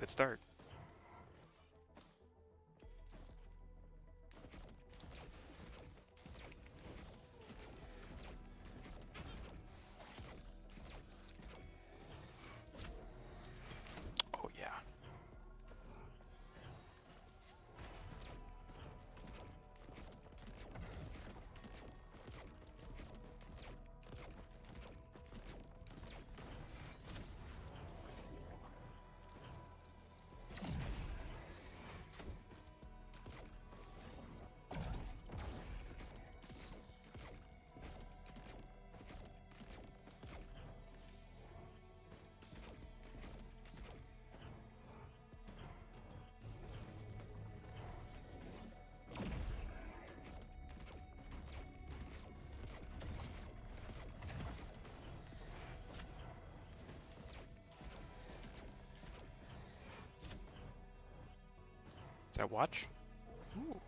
Good start. Oh yeah. Is that watch? Ooh.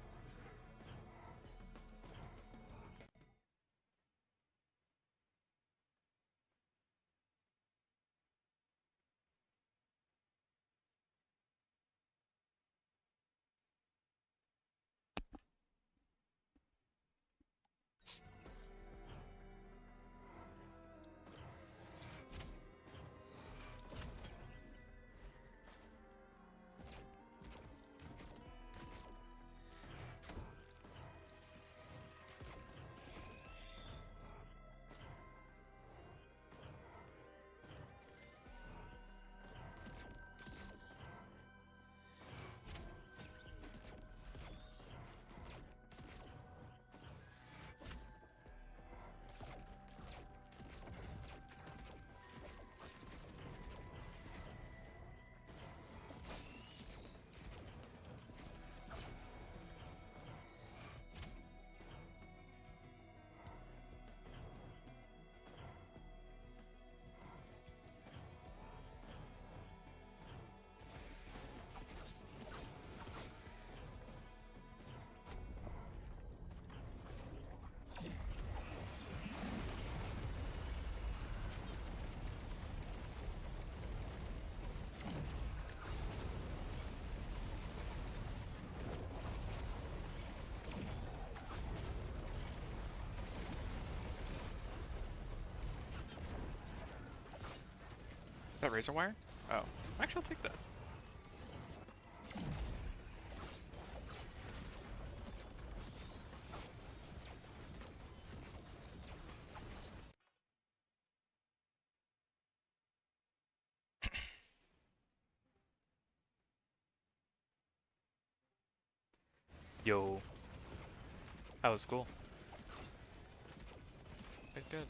That razor wire? Oh, actually, I'll take that. Yo, that was cool. Good, good.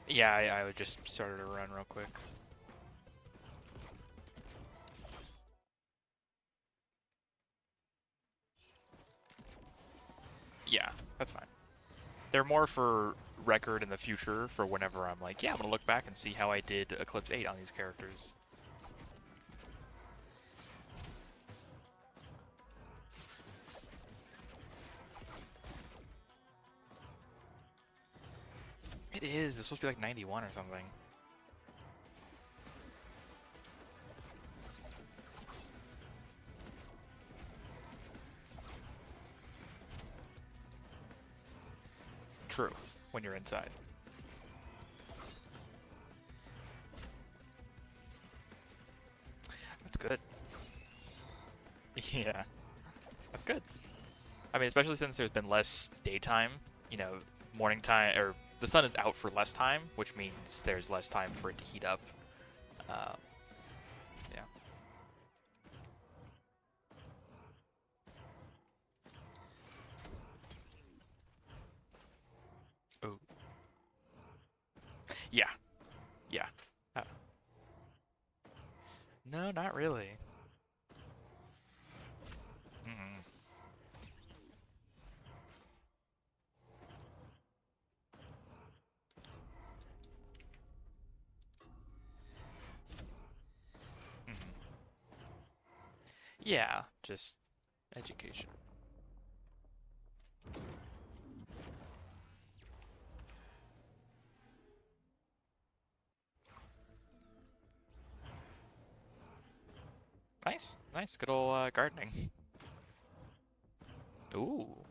Yeah, I would just started a run real quick. Yeah, that's fine. They're more for record in the future for whenever I'm like, yeah, I'm gonna look back and see how I did Eclipse 8 on these characters. It is. It's supposed to be like 91 or something. True, when you're inside. That's good. Yeah, that's good. I mean, especially since there's been less daytime, you know, morning time, or the sun is out for less time, which means there's less time for it to heat up. Uh, yeah. Oh. Yeah. Yeah. Uh, no, not really. Mm-mm. Mm-hmm. Yeah, just education. Nice, nice, good old gardening. Ooh.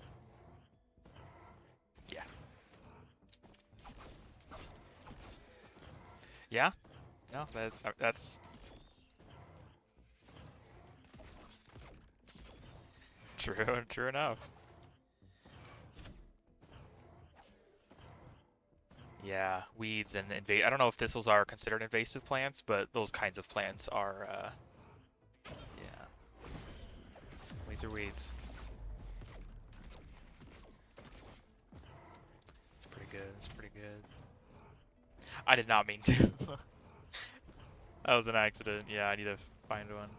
Yeah. Yeah. No, that's true. True enough. Yeah, weeds and invade. I don't know if thistles are considered invasive plants, but those kinds of plants are. Yeah, weeds are weeds. It's pretty good. It's pretty good. I did not mean to. That was an accident. Yeah, I need to find one.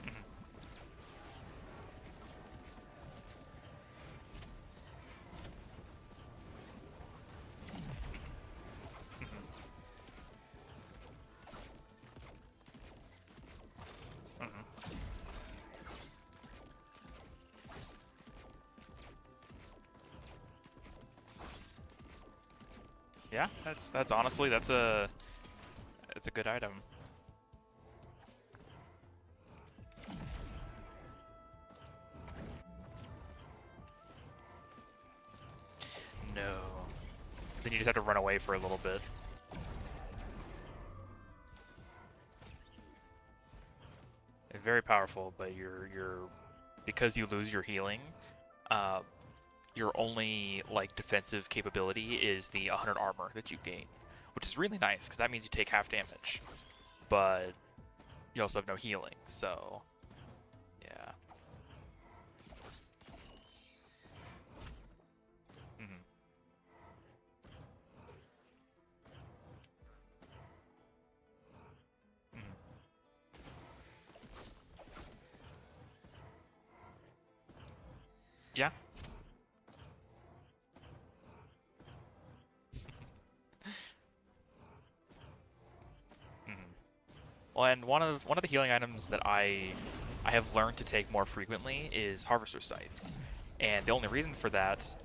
Mhm, mhm, mhm, mhm. Yeah, that's honestly that's a good item. No. Then you just have to run away for a little bit. Very powerful, but you're because you lose your healing, uh, your only like defensive capability is the 100 armor that you gain, which is really nice because that means you take half damage, but you also have no healing. So yeah. Hmm. Hmm. Yeah. Hmm. Well, and one of the healing items that I have learned to take more frequently is Harvester's Scythe, and the only reason for that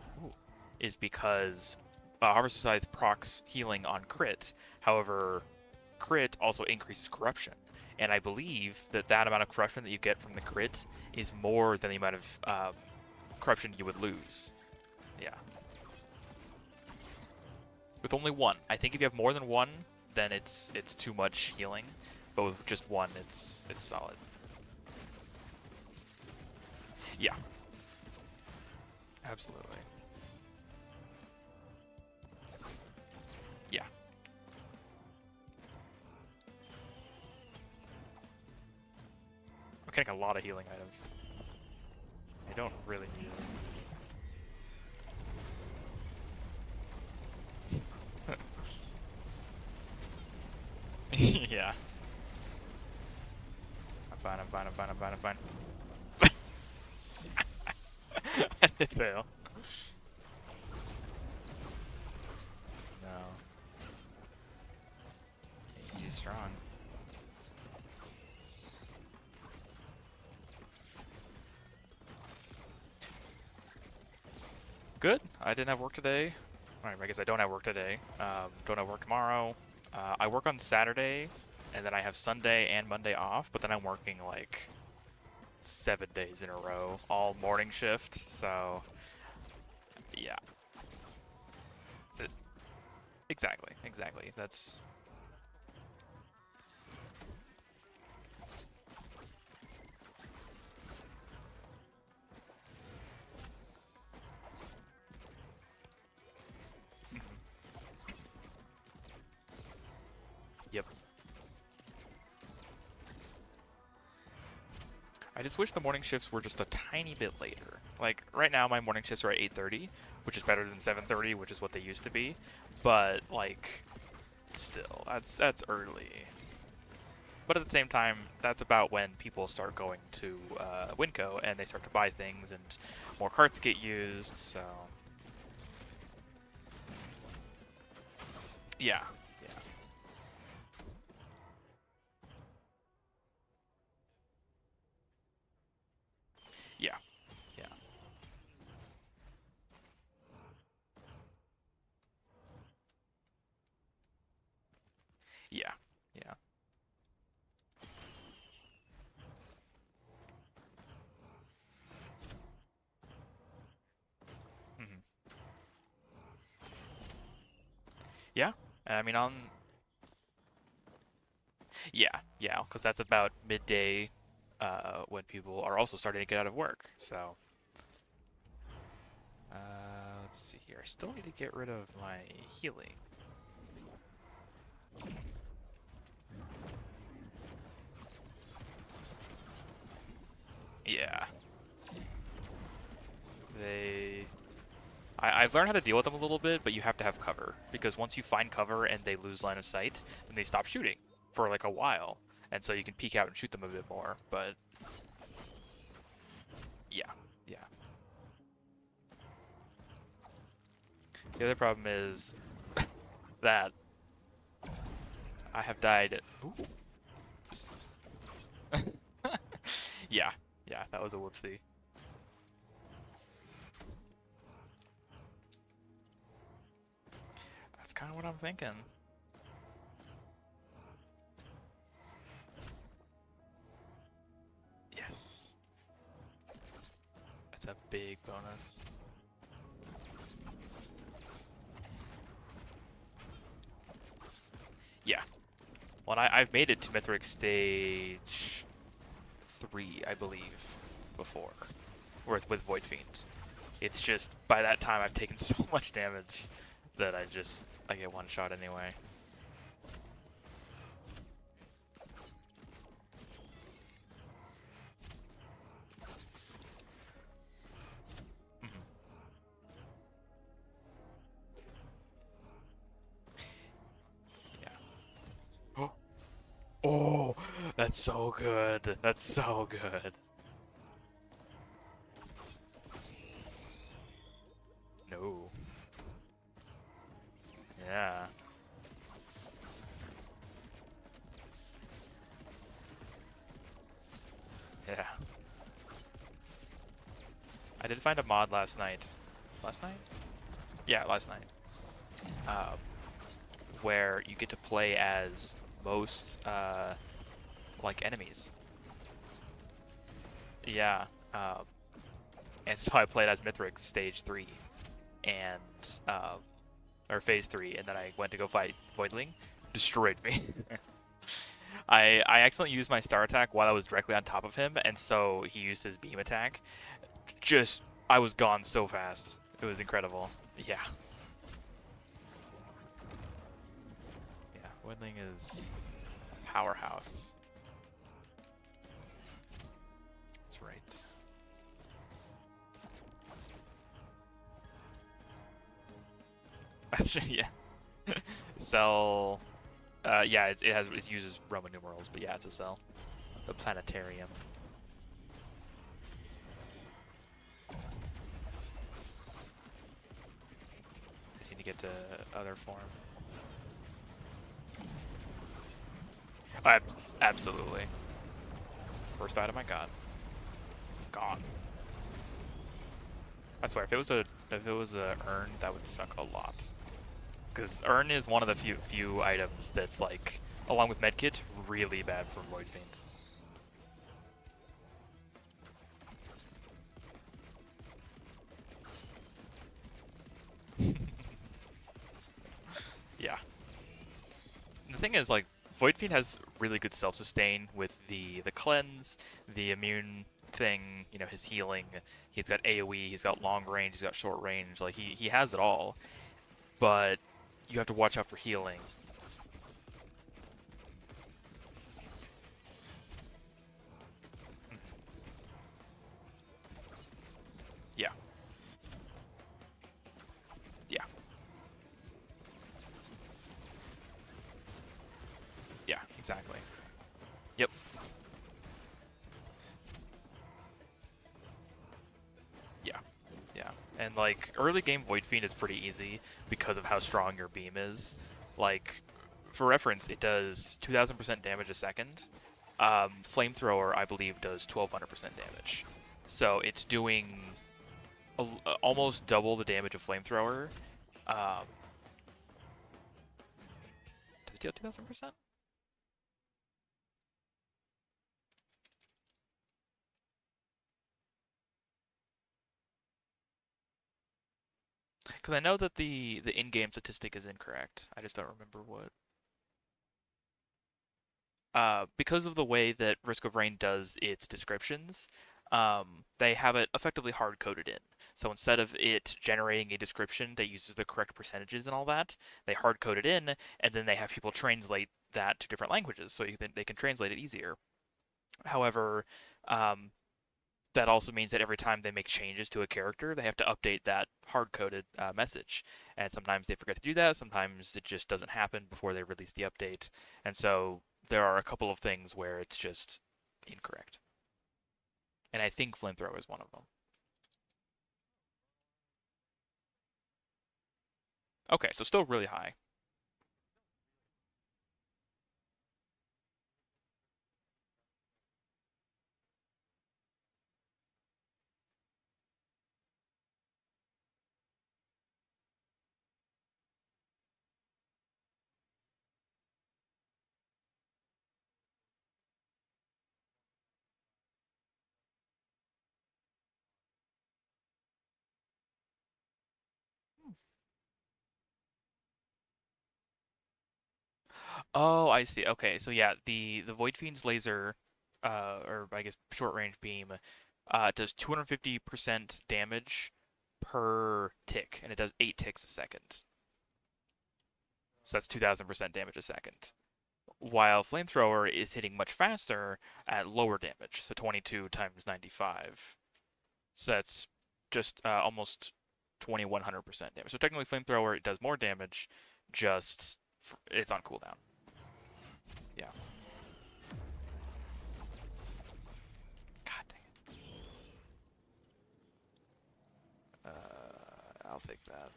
is because Harvester's Scythe procs healing on crit. However, crit also increases corruption. And I believe that that amount of corruption that you get from the crit is more than the amount of corruption you would lose. Yeah. With only one. I think if you have more than one, then it's too much healing. But with just one, it's solid. Yeah. Absolutely. Yeah. I'm getting a lot of healing items. I don't really need it. Yeah. I'm fine, I'm fine, I'm fine, I'm fine, I'm fine. I did fail. No. He's strong. Good. I didn't have work today. Alright, I guess I don't have work today. Don't have work tomorrow. I work on Saturday, and then I have Sunday and Monday off, but then I'm working like 7 days in a row, all morning shift, so yeah. Uh, Exactly, exactly. That's... Mhm. Yep. I just wish the morning shifts were just a tiny bit later. Like, right now my morning shifts are at 8:30, which is better than 7:30, which is what they used to be, but, like, still, that's early. But at the same time, that's about when people start going to Winco and they start to buy things and more carts get used, so... Yeah, yeah. And I mean, yeah, because that's about midday when people are also starting to get out of work. So, uh, let's see here. I still need to get rid of my healing. Yeah. They... I've learned how to deal with them a little bit, but you have to have cover. Because once you find cover and they lose line of sight, then they stop shooting for like a while. And so you can peek out and shoot them a bit more, but... Yeah, yeah. The other problem is that I have died... Ooh. Yeah, yeah, that was a whoopsie. That's kind of what I'm thinking. Yes. That's a big bonus. Yeah. Well, I've made it to Mythic Stage 3, I believe, before. With Void Fiend. It's just, by that time, I've taken so much damage that I get one shot anyway. Mhm. Yeah. Oh, that's so good. That's so good. No. Yeah. Yeah. I did find a mod last night. Last night? Yeah, last night. Um, where you get to play as most like enemies. Yeah. And so I played as Mithrix Stage 3 and or Phase 3, and then I went to go fight Voidling, destroyed me. I accidentally used my star attack while I was directly on top of him, and so he used his beam attack. Just I was gone so fast. It was incredible. Yeah. Yeah, Voidling is a powerhouse. That's right. That's yeah. Cell. Yeah, it uses Roman numerals, but yeah, it's a cell. The planetarium. Just need to get to other form. I absolutely. First item I got. Gone. I swear, if it was a urn, that would suck a lot. Because urn is one of the few items that's like, along with medkit, really bad for Void Fiend. Yeah. And the thing is, like, Void Fiend has really good self-sustain with the cleanse, the immune thing, you know, his healing. He's got AoE, he's got long range, he's got short range. Like, he has it all. But you have to watch out for healing. Yeah. Yeah. Yeah, exactly. Yep. Yeah. Yeah. And like early game Void Fiend is pretty easy because of how strong your beam is. Like for reference, it does 2000% damage a second. Flamethrower, I believe, does 1200% damage. So it's doing almost double the damage of Flamethrower. Um, did it deal 2000%? Because I know that the in-game statistic is incorrect. I just don't remember what. Because of the way that Risk of Rain does its descriptions, they have it effectively hard coded in. So instead of it generating a description that uses the correct percentages and all that, they hard code it in, and then they have people translate that to different languages so they can translate it easier. However, um, that also means that every time they make changes to a character, they have to update that hard-coded message. And sometimes they forget to do that. Sometimes it just doesn't happen before they release the update. And so there are a couple of things where it's just incorrect. And I think Flamethrower is one of them. Okay, so still really high. Oh, I see. Okay, so yeah, the Void Fiend's laser, or I guess short range beam, does 250% damage per tick, and it does 8 ticks a second. So that's 2,000% damage a second. While Flamethrower is hitting much faster at lower damage, so 22 times 95. So that's just almost 2,100% damage. So technically, Flamethrower it does more damage, just it's on cooldown. Yeah. God dang it. I'll take that.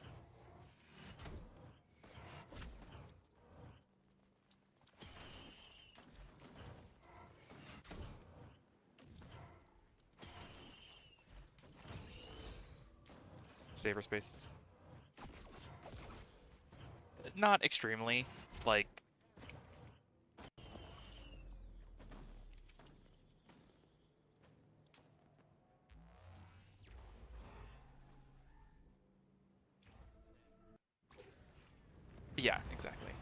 Saber spaces. Not extremely. Like, yeah, exactly.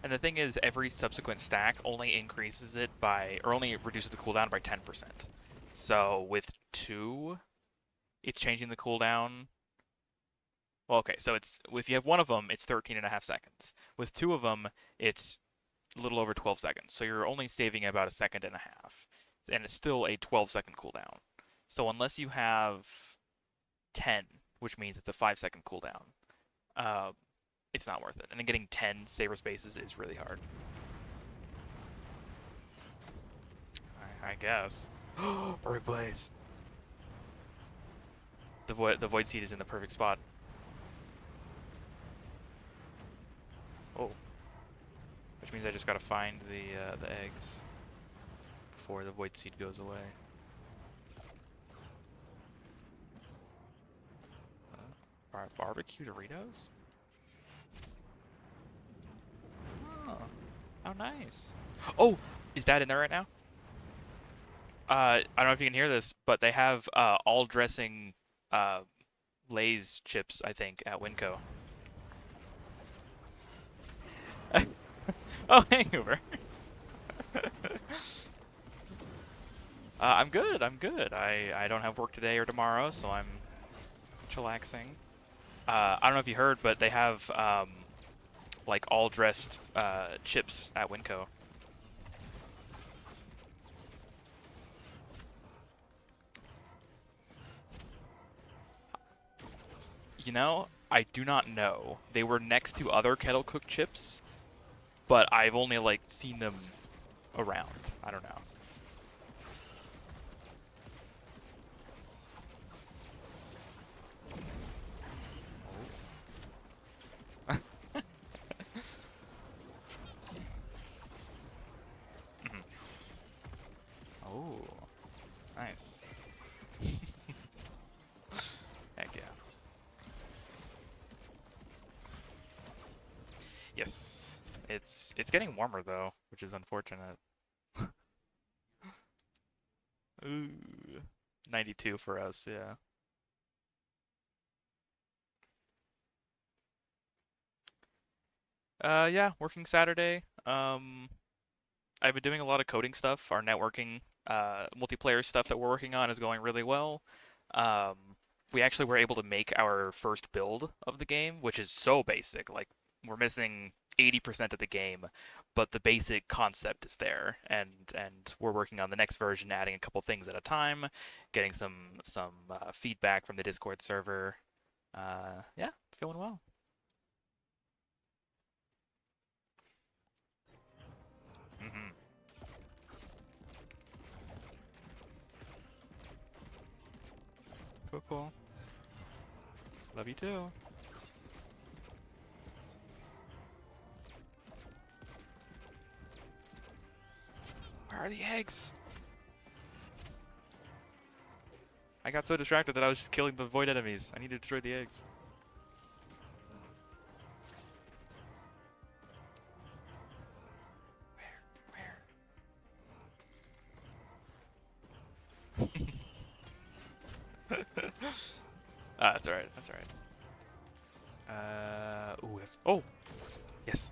And the thing is, every subsequent stack only increases it by, or only reduces the cooldown by 10%. So with two, it's changing the cooldown. Well, okay, so it's if you have one of them, it's 13 and a half seconds. With two of them, it's a little over 12 seconds. So you're only saving about a second and a half. And it's still a 12-second cooldown. So unless you have 10, which means it's a 5-second cooldown, uh, it's not worth it. And then getting 10 saber spaces is really hard. I guess. Perfect place. The void seed is in the perfect spot. Oh, which means I just gotta find the eggs before the void seed goes away. Barbecue Doritos? Oh, how nice. Oh, is Dad in there right now? I don't know if you can hear this, but they have all dressing uh, Lay's chips, I think, at Winco. Oh, hangover. I'm good. I'm good. I don't have work today or tomorrow, so I'm chillaxing. I don't know if you heard, but they have like all dressed chips at Winco. You know, I do not know. They were next to other kettle cooked chips, but I've only like seen them around. I don't know. Mhm. Oh, nice. Heck yeah. Yes. It's getting warmer though, which is unfortunate. Ooh. 92 for us, yeah. Yeah, working Saturday. I've been doing a lot of coding stuff. Our networking, multiplayer stuff that we're working on is going really well. Um, we actually were able to make our first build of the game, which is so basic. Like we're missing 80% of the game, but the basic concept is there, and we're working on the next version, adding a couple things at a time, getting some feedback from the Discord server. Yeah, it's going well. Hmm. Cool, cool. Love you too. Where are the eggs? I got so distracted that I was just killing the void enemies. I need to destroy the eggs. Where? That's alright. That's alright. Ooh, yes. Oh! Yes.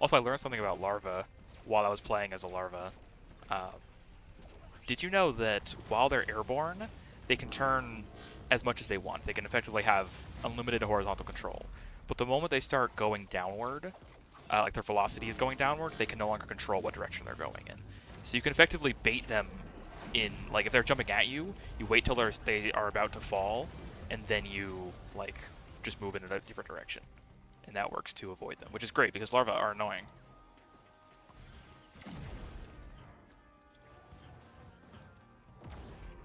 Also, I learned something about larvae while I was playing as a larva. Um, did you know that while they're airborne, they can turn as much as they want? They can effectively have unlimited horizontal control. But the moment they start going downward, like their velocity is going downward, they can no longer control what direction they're going in. So you can effectively bait them in, like if they're jumping at you, you wait till they are about to fall, and then you like just move in a different direction, and that works to avoid them, which is great because larvae are annoying.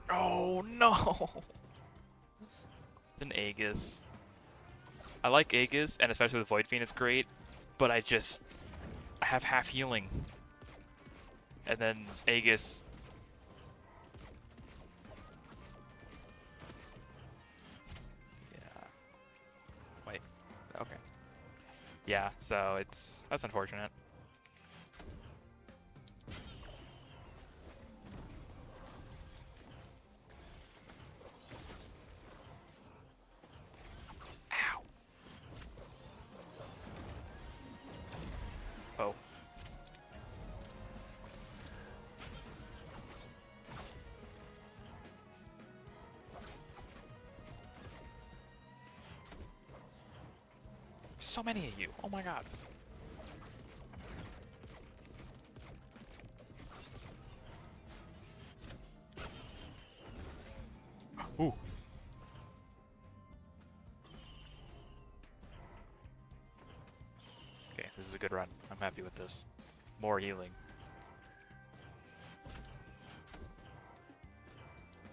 Oh no! It's an Aegis. I like Aegis, and especially with Void Fiend, it's great. But I have half healing, and then Aegis. Yeah. Wait. Okay. Yeah. So that's unfortunate. Ow. Oh. So many of you. Oh my god. Ooh. Okay, this is a good run. I'm happy with this. More healing.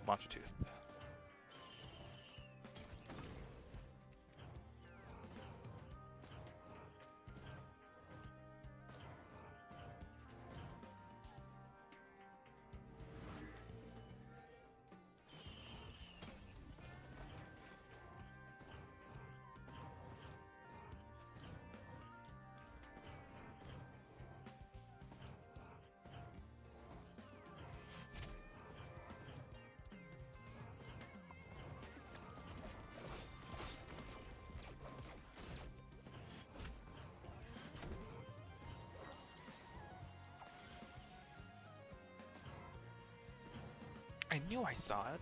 Monster Tooth. I knew I saw it.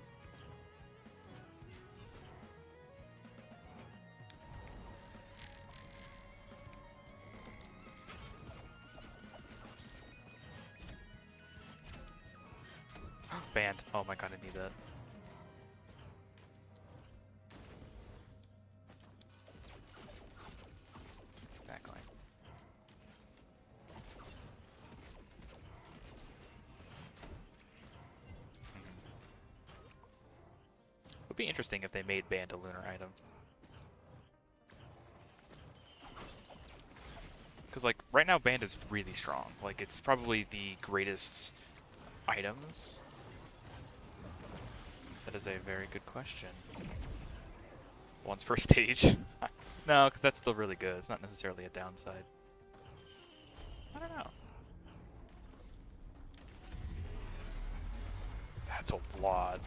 Banned. Oh my god, I need that. Exactly. Would be interesting if they made Banned a lunar item. Because, like, right now Banned is really strong. Like, it's probably the greatest items. That is a very good question. Once per stage. No, because that's still really good. It's not necessarily a downside. I don't know. That's a lot.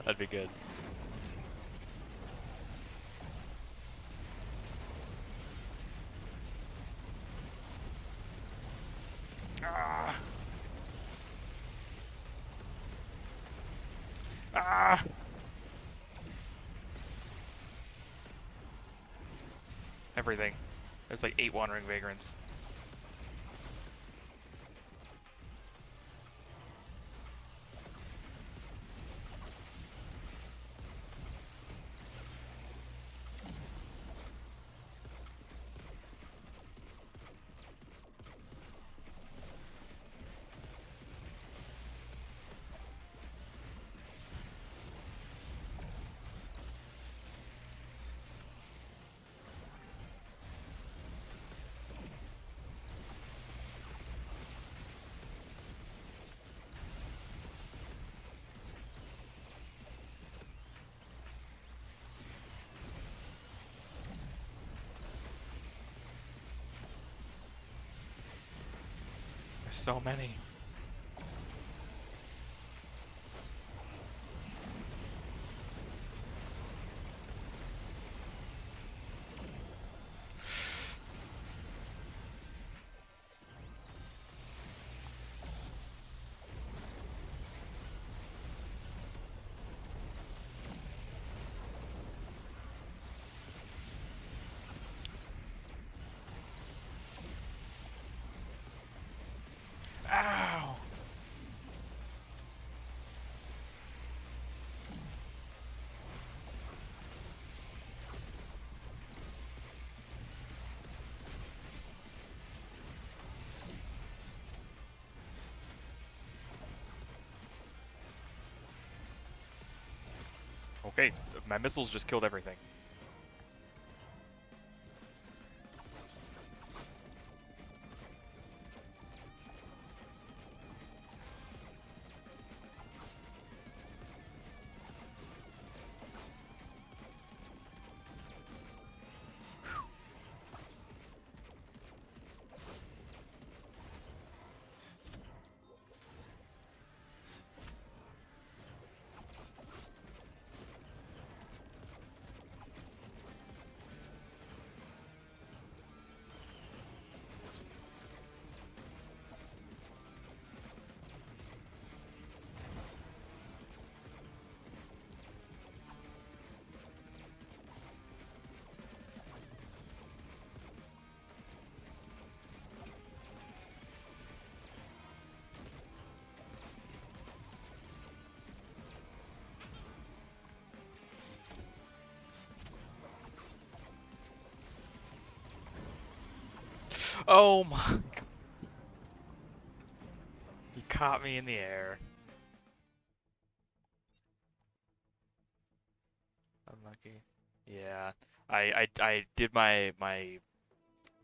That'd be good. Ah! Ah! Everything. There's like 8 Wandering Vagrants. There's so many. Ow! Okay, my missiles just killed everything. Oh my god. He caught me in the air. Unlucky. Yeah. I did my